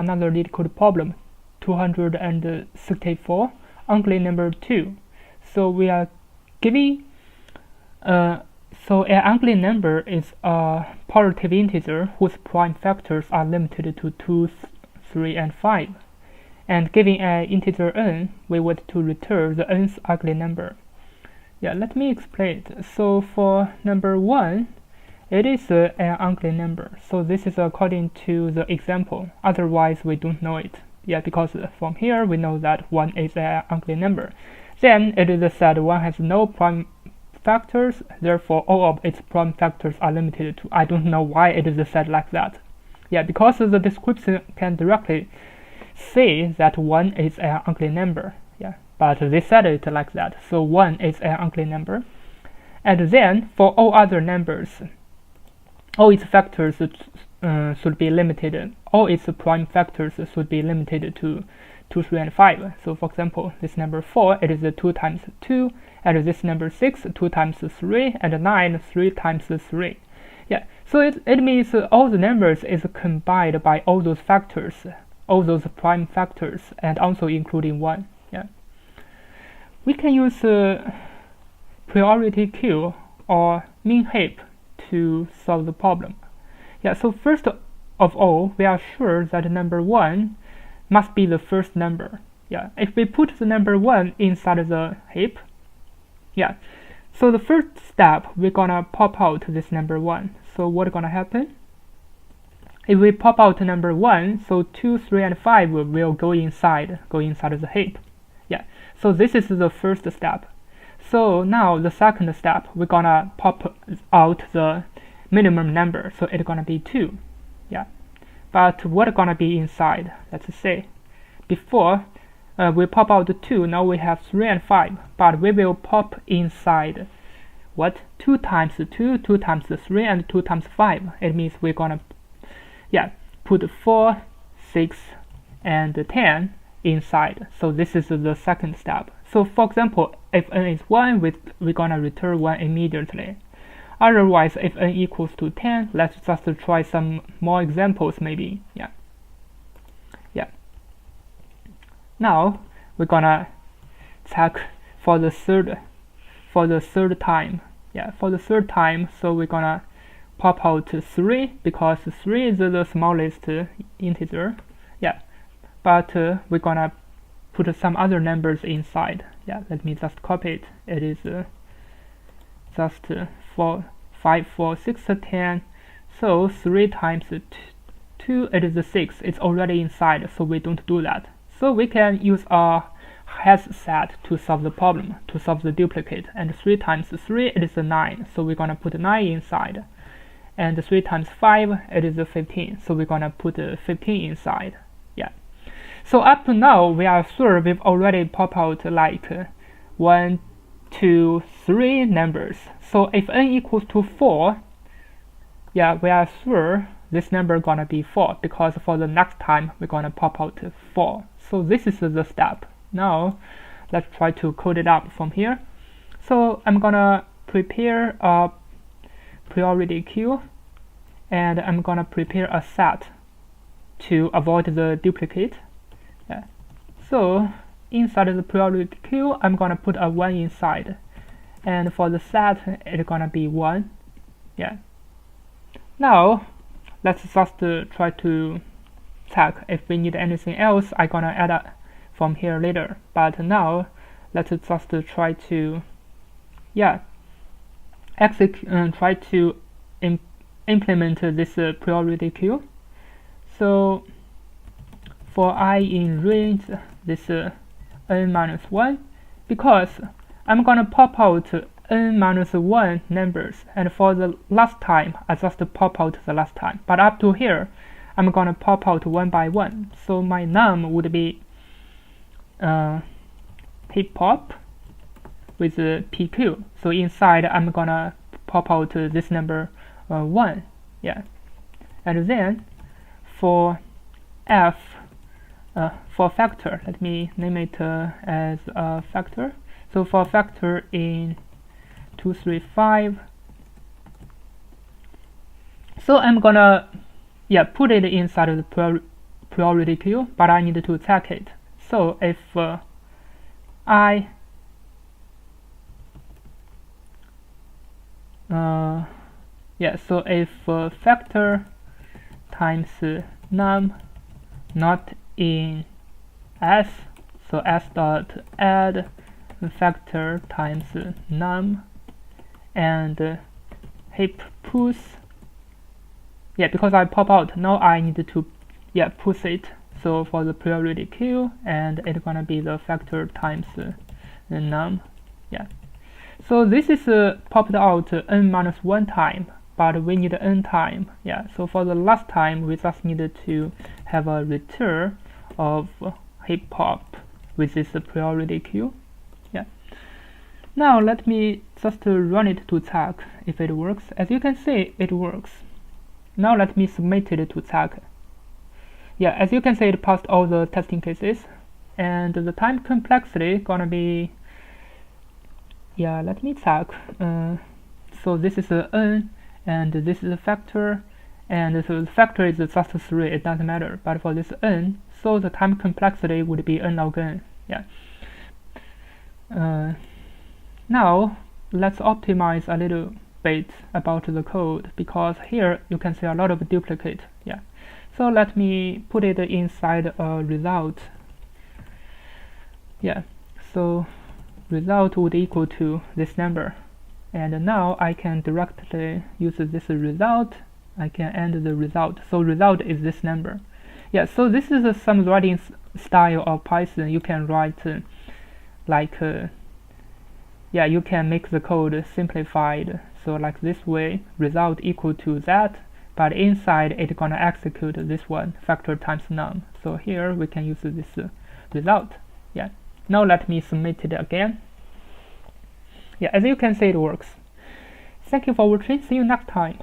Another Leetcode problem, 264, ugly number 2. So we are giving, so an ugly number is a positive integer whose prime factors are limited to 2, 3, and 5. And giving an integer n, we want to return the nth ugly number. Yeah, let me explain it. So for number 1, it is an ugly number, so this is according to the example, otherwise we don't know it. Yeah, because from here we know that 1 is an ugly number. Then it is said 1 has no prime factors, therefore all of its prime factors are limited to. I don't know why it is said like that. Yeah, because the description can directly say that 1 is an ugly number. Yeah, but they said it like that, so 1 is an ugly number. And then for all other numbers, all its factors should be limited. All its prime factors should be limited to 2, 3, and 5. So for example, this number 4, it is 2 times 2, and this number 6, 2 times 3, and 9, 3 times 3. Yeah, so it means all the numbers is combined by all those factors, all those prime factors, and also including 1. Yeah, we can use priority queue or min heap to solve the problem. Yeah, so first of all, we are sure that number 1 must be the first number. Yeah, if we put the number 1 inside the heap, yeah, so the first step, we're gonna pop out this number 1. So what's gonna happen? If we pop out number 1, so 2, 3, and 5 will go inside the heap. Yeah, so this is the first step. So now the second step, we're gonna pop out the minimum number, so it's gonna be 2. Yeah, but what's gonna be inside? Let's say before we pop out 2, now we have 3 and 5, but we will pop inside what? 2 times 2, 2 times 3, and 2 times 5. It means we're gonna put 4, 6, and 10 inside. So this is the second step. So for example, if n is 1, we're gonna return 1 immediately. Otherwise, if n equals to 10, let's just try some more examples maybe. Yeah. Now we're gonna check for the third time. Yeah, for the third time, so we're gonna pop out 3 because 3 is the smallest integer. Yeah, but we're gonna put some other numbers inside. Yeah, let me just copy it. It is just 4, 5, 4, 6, 10. So 3 times 2, it is 6. It's already inside, so we don't do that. So we can use our has set to solve the problem, to solve the duplicate. And 3 times 3, it is 9. So we're gonna put 9 inside. And 3 times 5, it is 15. So we're gonna put 15 inside. Yeah. So up to now, we are sure we've already popped out like 1, 2, 3 numbers. So if n equals to 4, yeah, we are sure this number gonna be 4 because for the next time we're gonna pop out 4. So this is the step. Now let's try to code it up from here. So I'm gonna prepare a priority queue, and I'm gonna prepare a set to avoid the duplicate. Yeah. So inside the priority queue, I'm gonna put a 1 inside, and for the set, it's gonna be 1. Yeah. Now let's just try to check if we need anything else. I'm gonna add from here later. But now let's just try to try to implement this priority queue. So for I in range, this n minus 1, because I'm gonna pop out n minus 1 numbers, and for the last time I just pop out the last time, but up to here I'm gonna pop out 1 by 1. So my num would be heap pop with pq. So inside I'm gonna pop out this number 1. Yeah, and then for f for factor, let me name it as a factor. So for factor in 2, 3, 5, so I'm gonna put it inside of the priority queue, but I need to check it. So if so if factor times num not in s, so s dot add factor times num and heap push, because I pop out, now I need to push it. So for the priority queue, and it's gonna be the factor times num. So this is popped out n-1 time, but we need n time. So for the last time, we just needed to have a return of heap pop with this priority queue. Now let me just run it to check if it works. As you can see, it works. Now let me submit it to check. As you can see, it passed all the testing cases, and the time complexity gonna be, let me check. So this is n, and this is a factor, and so the factor is just 3, it doesn't matter. But for this n, so the time complexity would be n log n. Now let's optimize a little bit about the code, because here you can see a lot of duplicate. So let me put it inside a result. So result would equal to this number, and now I can directly use this result. I can end the result. So result is this number. So this is some writing style of Python. You can write you can make the code simplified. So like this way, result equal to that, but inside it's gonna execute this one, factor times num. So here we can use this result. Now let me submit it again. As you can see, it works. Thank you for watching. See you next time.